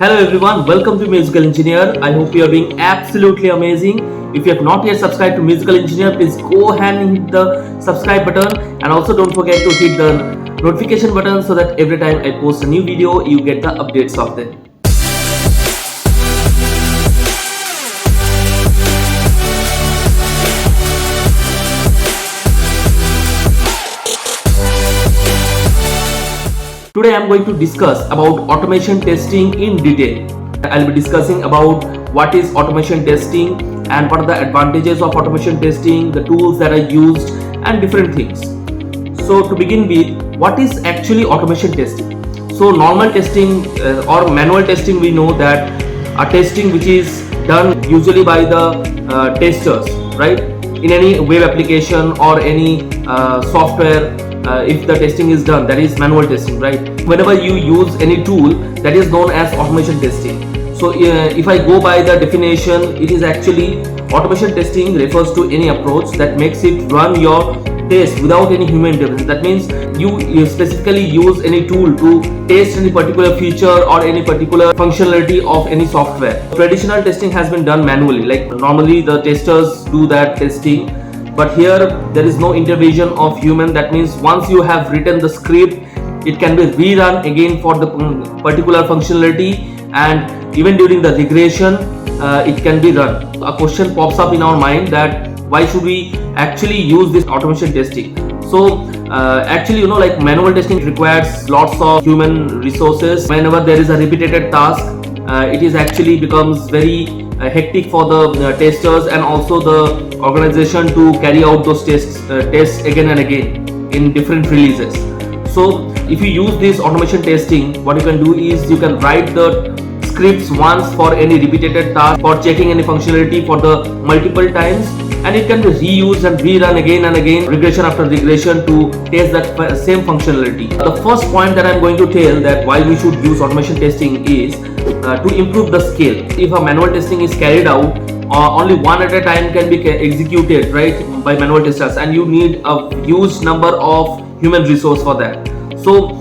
Hello everyone, welcome to Musical Engineer. I hope you are doing absolutely amazing. If you have not yet subscribed to Musical Engineer, please go ahead and hit the subscribe button, and also don't forget to hit the notification button so that every time I post a new video, you get the updates of them. Today I am going to discuss about automation testing in detail. I'll be discussing about what is automation testing and what are the advantages of automation testing, the tools that are used, and different things. So to begin with, what is actually automation testing? So normal testing or manual testing, we know that a testing which is done usually by the testers, right? In any web application or any software, if the testing is done, that is manual testing, right? Whenever you use any tool, that is known as automation testing. So if I go by the definition, it is actually automation testing refers to any approach that makes it run your test without any human intervention. That means you specifically use any tool to test any particular feature or any particular functionality of any software. Traditional testing has been done manually, like normally the testers do that testing, but here there is no intervention of human. That means once you have written the script, it can be rerun again for the particular functionality, and even during the regression it can be run. A question pops up in our mind that why should we actually use this automation testing? So actually, like manual testing requires lots of human resources. Whenever there is a repeated task, it is actually becomes very hectic for the testers and also the organization to carry out those tests again and again in different releases. So if you use this automation testing, what you can do is you can write the scripts once for any repeated task, for checking any functionality for the multiple times, and it can be reused and rerun again and again, regression after regression, to test that same functionality. The first point that I'm going to tell that why we should use automation testing is to improve the scale. If a manual testing is carried out, only one at a time can be executed, right, by manual testers, and you need a huge number of human resource for that. So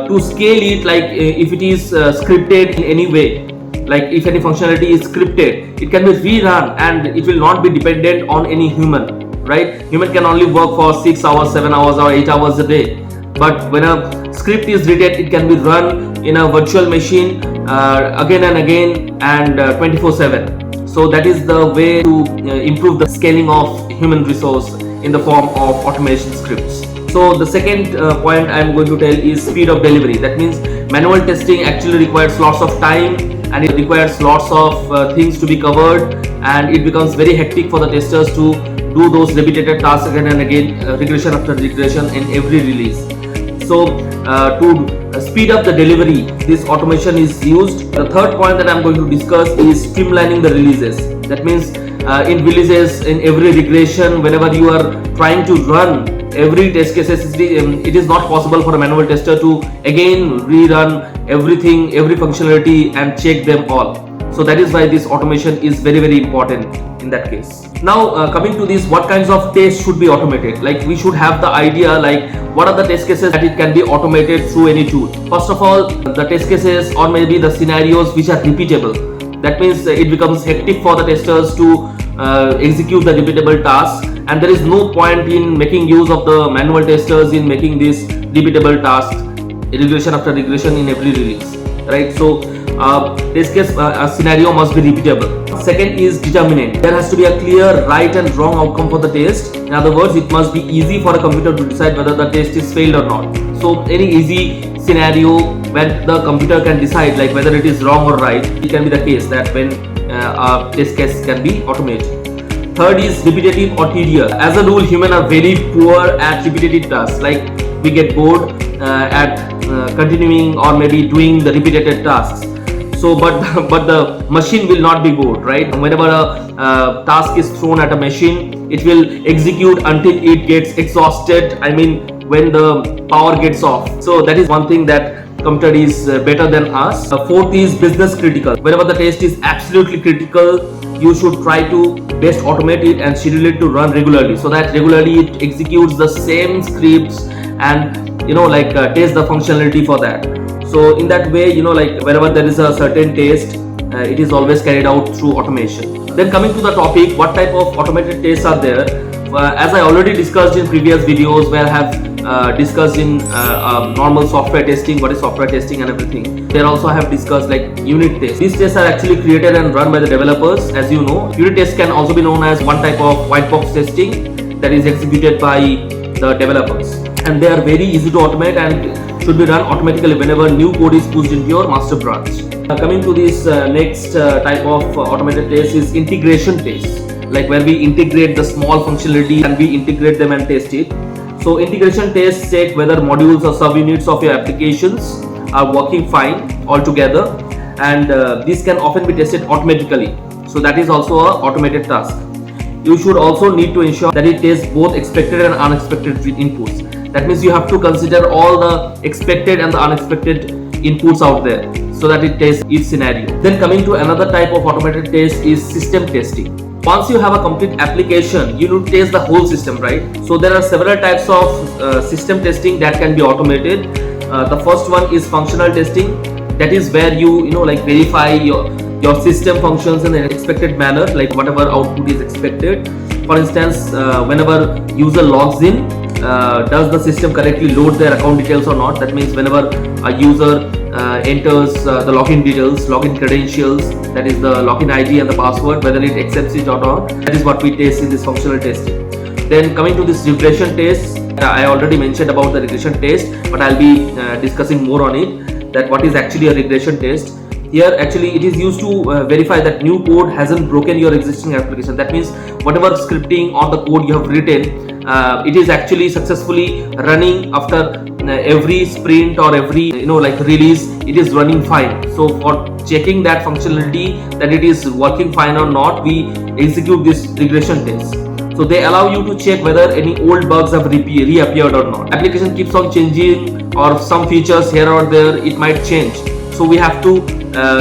to scale it, like if it is scripted in any way, like if any functionality is scripted, it can be rerun and it will not be dependent on any human, right? Human can only work for 6 hours, 7 hours or 8 hours a day, but when a script is written, it can be run in a virtual machine again and again and 24/7. So that is the way to improve the scaling of human resource in the form of automation scripts. So the second point I am going to tell is speed of delivery. That means manual testing actually requires lots of time, and it requires lots of things to be covered, and it becomes very hectic for the testers to do those repeated tasks again and again, regression after regression in every release. So to speed up the delivery, this automation is used. The third point that I'm going to discuss is streamlining the releases. That means in releases, in every regression, whenever you are trying to run every test cases, it is not possible for a manual tester to again rerun everything, every functionality, and check them all. So that is why this automation is very, very important in that case. Now coming to this, what kinds of tests should be automated? Like we should have the idea, like what are the test cases that it can be automated through any tool. First of all, the test cases or maybe the scenarios which are repeatable. That means it becomes hectic for the testers to execute the repeatable tasks, and there is no point in making use of the manual testers in making these repeatable tasks, regression after regression in every release, right? So test case scenario must be repeatable. Second is determinant. There has to be a clear right and wrong outcome for the test. In other words, it must be easy for a computer to decide whether the test is failed or not. So any easy scenario when the computer can decide like whether it is wrong or right, it can be the case that when a test case can be automated. Third is repetitive or tedious. As a rule, humans are very poor at repetitive tasks. Like we get bored at continuing or maybe doing the repeated tasks. So but the machine will not be bored, right? Whenever a task is thrown at a machine, it will execute until it gets exhausted. I mean, when the power gets off. So that is one thing that computer is better than us. Fourth is business critical. Whenever the test is absolutely critical, you should try to best automate it and schedule it to run regularly, so that regularly it executes the same scripts and test the functionality for that. So in that way, like wherever there is a certain test, it is always carried out through automation. Then coming to the topic, what type of automated tests are there? As I already discussed in previous videos, where I have discussed in normal software testing, what is software testing and everything. There also I have discussed like unit tests. These tests are actually created and run by the developers. As you know, unit tests can also be known as one type of white box testing that is executed by the developers, and they are very easy to automate and should be run automatically whenever new code is pushed into your master branch. Coming to this next type of automated test is integration tests, like where we integrate the small functionality and we integrate them and test it. So integration tests check whether modules or subunits of your applications are working fine altogether, and this can often be tested automatically. So that is also a automated task. You should also need to ensure that it tests both expected and unexpected inputs. That means you have to consider all the expected and the unexpected inputs out there so that it tests each scenario. Then coming to another type of automated test is system testing. Once you have a complete application, you need to test the whole system, right? So there are several types of system testing that can be automated. The first one is functional testing. That is where you like verify your system functions in an expected manner, like whatever output is expected. For instance, whenever user logs in, does the system correctly load their account details or not? That means whenever a user enters the login details, login credentials, that is the login ID and the password, whether it accepts it or not. That is what we test in this functional testing. Then coming to this regression test, I already mentioned about the regression test, but I'll be discussing more on it, that what is actually a regression test. Here actually it is used to verify that new code hasn't broken your existing application. That means whatever scripting or the code you have written, it is actually successfully running after every sprint or every release. It is running fine. So for checking that functionality, that it is working fine or not, we execute this regression test. So they allow you to check whether any old bugs have reappeared or not. Application keeps on changing, or some features here or there it might change. So we have to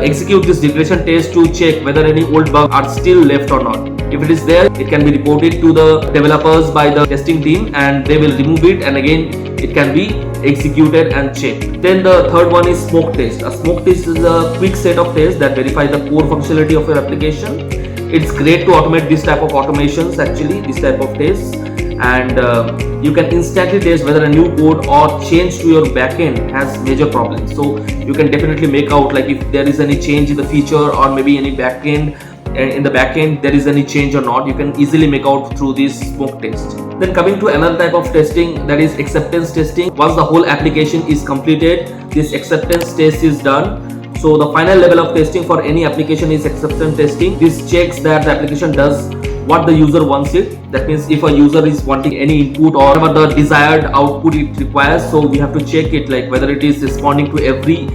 execute this regression test to check whether any old bugs are still left or not. If it is there, it can be reported to the developers by the testing team, and they will remove it, and again it can be executed and checked. Then the third one is smoke test. A smoke test is a quick set of tests that verify the core functionality of your application. It's great to automate this type of automations, actually this type of tests, and you can instantly test whether a new code or change to your backend has major problems. So you can definitely make out like if there is any change in the feature, or maybe any backend in the backend there is any change or not. You can easily make out through this smoke test. Then coming to another type of testing, that is acceptance testing. Once the whole application is completed, this acceptance test is done. So the final level of testing for any application is acceptance testing. This checks that the application does what the user wants it. That means if a user is wanting any input or whatever the desired output it requires, so we have to check it, like whether it is responding to every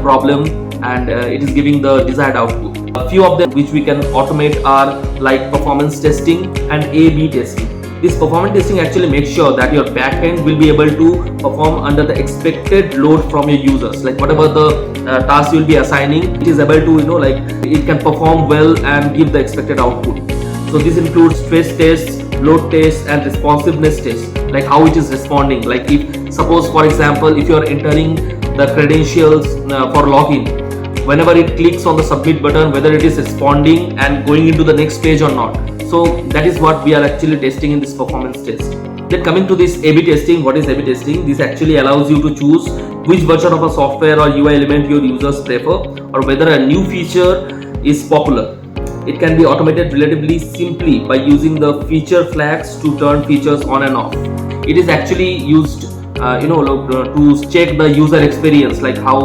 problem, and it is giving the desired output. A few of them which we can automate are like performance testing and A/B testing. This performance testing actually makes sure that your backend will be able to perform under the expected load from your users. Like whatever the task you will be assigning, it is able to it can perform well and give the expected output. So this includes stress tests, load tests, and responsiveness tests, like how it is responding. Like if suppose for example if you are entering the credentials for login, whenever it clicks on the submit button, whether it is responding and going into the next page or not. So that is what we are actually testing in this performance test. Then coming to this A/B testing, what is A/B testing? This actually allows you to choose which version of a software or UI element your users prefer, or whether a new feature is popular. It can be automated relatively simply by using the feature flags to turn features on and off. It is actually used to check the user experience, like how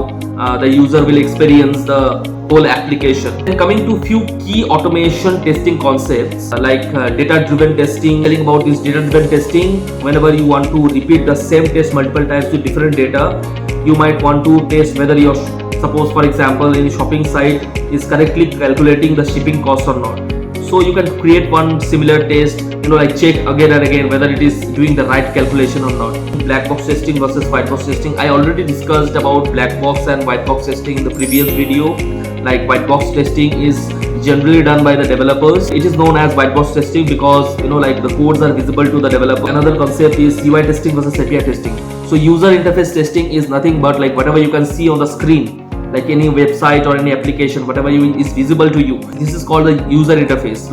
the user will experience the whole application. And coming to few key automation testing concepts like data-driven testing. Telling about this data-driven testing, whenever you want to repeat the same test multiple times with different data, you might want to test whether your suppose for example in shopping site is correctly calculating the shipping cost or not. So you can create one similar test, like check again and again whether it is doing the right calculation or not. Black box testing versus white box testing. I already discussed about black box and white box testing in the previous video. Like white box testing is generally done by the developers. It is known as white box testing because like the codes are visible to the developer. Another concept is UI testing versus API testing. So user interface testing is nothing but like whatever you can see on the screen, like any website or any application, whatever is visible to you, this is called the user interface.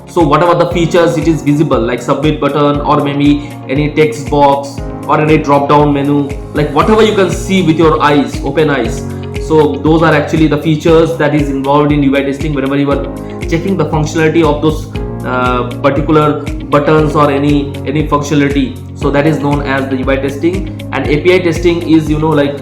So whatever the features it is visible, like submit button or maybe any text box or any drop down menu, like whatever you can see with your eyes, open eyes. So those are actually the features that is involved in UI testing whenever you are checking the functionality of those particular buttons or any functionality. So that is known as the UI testing. And API testing is like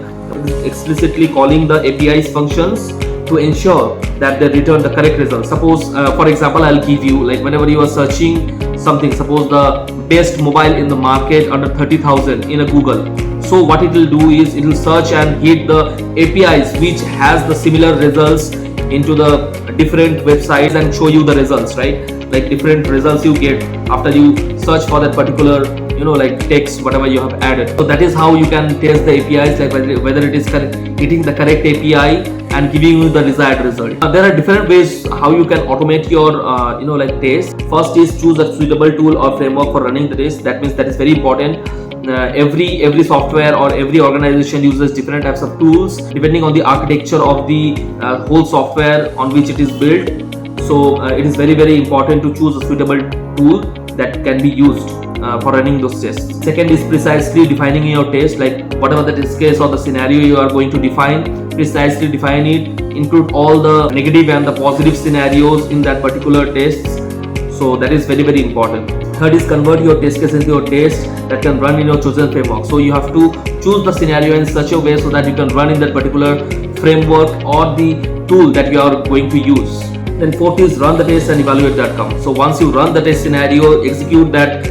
explicitly calling the API's functions to ensure that they return the correct result. Suppose for example, I'll give you, like whenever you are searching something, suppose the best mobile in the market under 30,000 in a Google. So what it will do is it will search and hit the APIs which has the similar results into the different websites and show you the results, right? Like different results you get after you search for that particular like text, whatever you have added. So that is how you can test the APIs, like whether it is hitting the correct API and giving you the desired result. There are different ways how you can automate your like test. First is choose a suitable tool or framework for running the test. That means that is very important. Every software or every organization uses different types of tools depending on the architecture of the whole software on which it is built. So it is very, very important to choose a suitable tool that can be used for running those tests. Second is precisely defining your test, like whatever the test case or the scenario you are going to define, precisely define it, include all the negative and the positive scenarios in that particular test. So that is very, very important. Third is convert your test case into your test that can run in your chosen framework. So you have to choose the scenario in such a way so that you can run in that particular framework or the tool that you are going to use. Then fourth is run the test and evaluate the outcome. So once you run the test scenario, execute that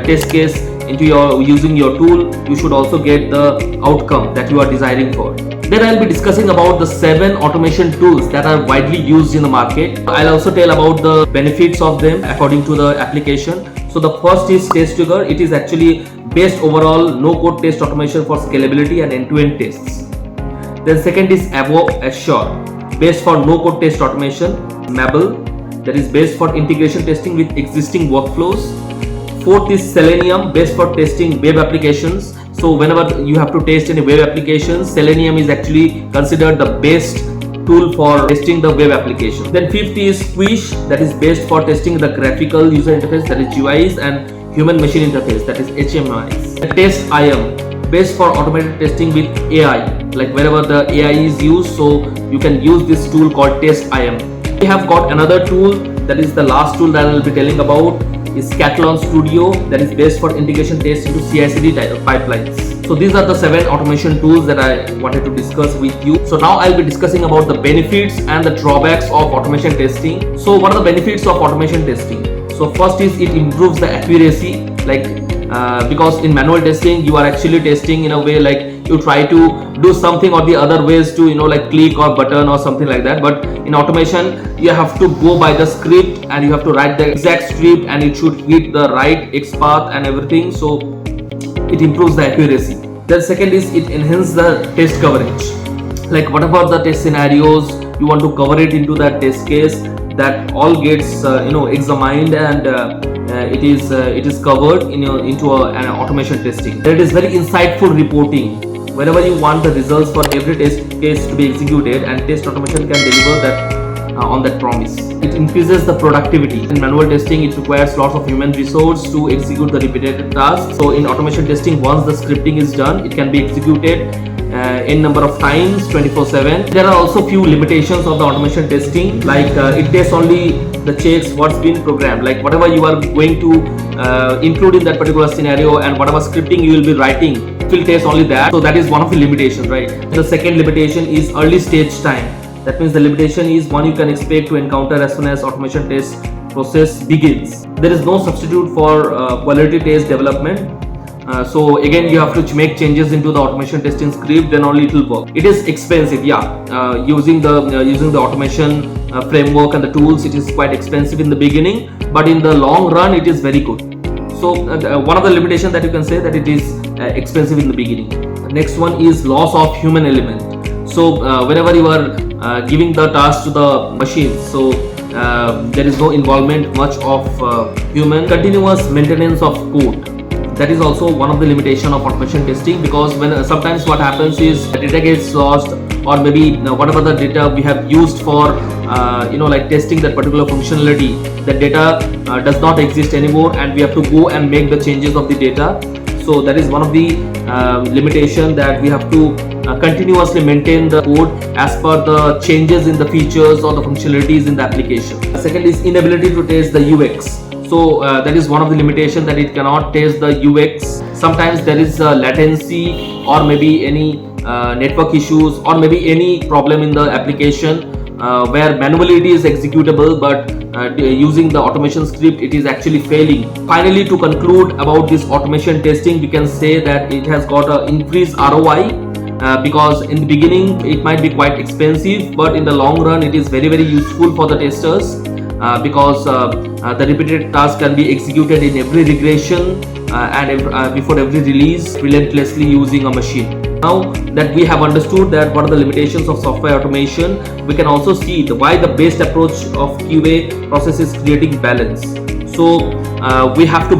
test case into using your tool, you should also get the outcome that you are desiring for. Then I'll be discussing about the 7 automation tools that are widely used in the market. I'll also tell about the benefits of them according to the application. So the first is Test Trigger. It is actually based overall no-code test automation for scalability and end-to-end tests. Then second is Assure, based for no-code test automation. Mabel, that is based for integration testing with existing workflows. Fourth is Selenium, based for testing web applications. So whenever you have to test any web applications, Selenium is actually considered the best tool for testing the web application. Then fifth is Squish, that is based for testing the graphical user interface, that is GUIs, and human machine interface, that is HMIs. Test IM, based for automated testing with AI, like wherever the AI is used, so you can use this tool called Test IM. We have got another tool, that is the last tool that I will be telling about, is Catalan Studio, that is based for integration tests into CI/CD pipelines. So these are the 7 automation tools that I wanted to discuss with you. So now I'll be discussing about the benefits and the drawbacks of automation testing. So what are the benefits of automation testing? So first is it improves the accuracy, like because in manual testing you are actually testing in a way like you try to do something or the other ways to like click or button or something like that, but in automation you have to go by the script and you have to write the exact script and it should hit the right X path and everything, so it improves the accuracy. Then second is it enhances the test coverage, like whatever the test scenarios you want to cover it into that test case, that all gets examined and it is covered into an automation testing. Then it is very insightful reporting. Whenever you want the results for every test case to be executed, and test automation can deliver that on that promise. It increases the productivity. In manual testing, it requires lots of human resource to execute the repetitive tasks. So in automation testing, once the scripting is done, it can be executed n number of times 24/7. There are also few limitations of the automation testing, like it tests only the checks what's been programmed, like whatever you are going to include in that particular scenario and whatever scripting you will be writing, it will test only that. So that is one of the limitations, right? The second limitation is early stage time. That means the limitation is one you can expect to encounter as soon as automation test process begins. There is no substitute for quality test development. So again, you have to make changes into the automation testing script, then only it will work. It is expensive, using the automation framework and the tools, it is quite expensive in the beginning, but in the long run it is very good. So one of the limitations that you can say that it is expensive in the beginning. Next one is loss of human element. So whenever you are giving the task to the machine, so there is no involvement much of human. Continuous maintenance of code, that is also one of the limitation of automation testing, because when sometimes what happens is the data gets lost, or maybe whatever the data we have used for like testing that particular functionality, the data does not exist anymore, and we have to go and make the changes of the data. So that is one of the limitation, that we have to continuously maintain the code as per the changes in the features or the functionalities in the application. Second is inability to test the UX. So that is one of the limitation, that it cannot test the UX. Sometimes there is a latency, or maybe any network issues, or maybe any problem in the application where manually it is executable, but using the automation script it is actually failing. Finally, to conclude about this automation testing, we can say that it has got an increased ROI, because in the beginning it might be quite expensive, but in the long run it is very useful for the testers, because the repeated task can be executed in every regression and before every release relentlessly using a machine. Now that we have understood that what are the limitations of software automation, we can also see why the best approach of QA process is creating balance. So we have to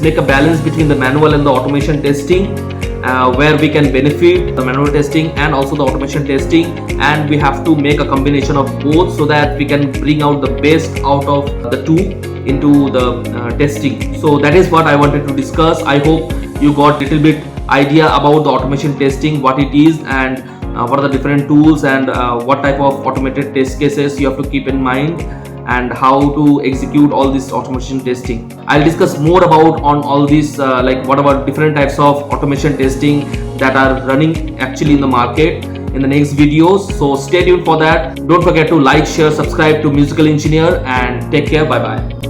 make a balance between the manual and the automation testing, where we can benefit the manual testing and also the automation testing, and we have to make a combination of both so that we can bring out the best out of the two into the testing. So that is what I wanted to discuss. I hope you got little bit idea about the automation testing, what it is, and what are the different tools, and what type of automated test cases you have to keep in mind, and how to execute all this automation testing. I'll discuss more about on all these like what about different types of automation testing that are running actually in the market in the next videos. So stay tuned for that. Don't forget to like, share, subscribe to Musical Engineer, and take care. Bye bye.